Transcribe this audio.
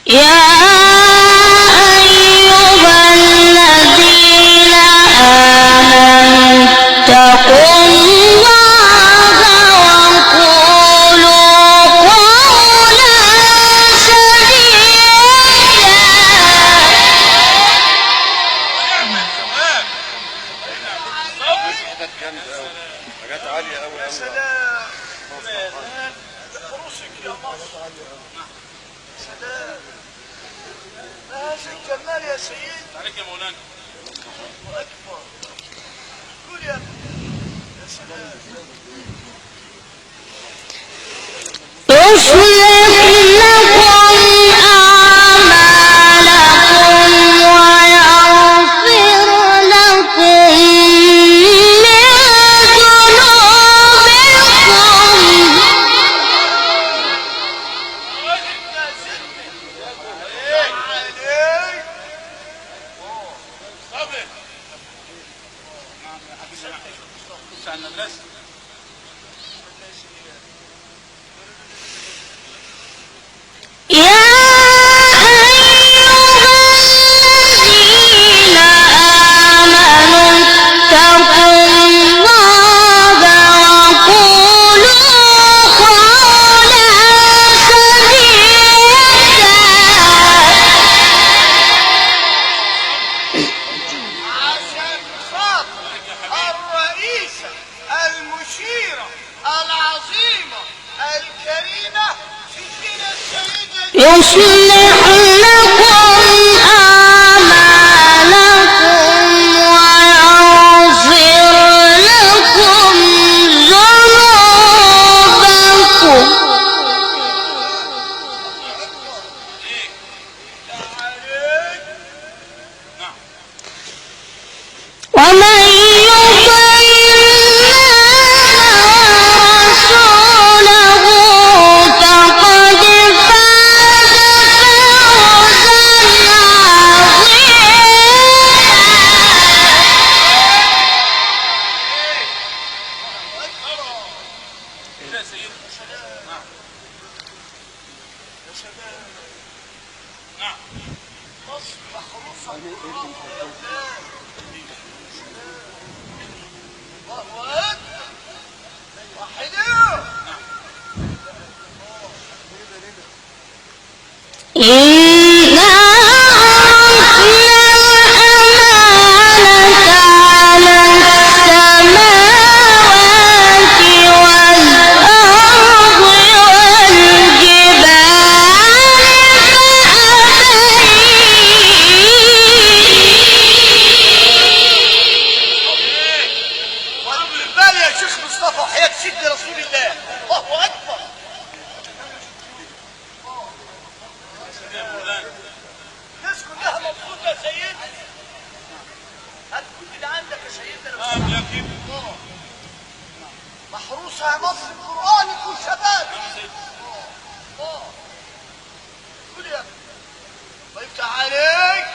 يا أيها الذين آمنوا اتقوا الله وقولوا قولا الجمال يا سيد عليك يا مولانا. أكبر. قول يا سلام. يصلح لكم أعمالكم ويغفر لكم من يصلح لكم أعمالكم ويغفر لكم ذنوبكم ومن يطع الله ورسوله فقد محروسة مصر قرآنك والشباب. قول يا ابني ويفتح عليك.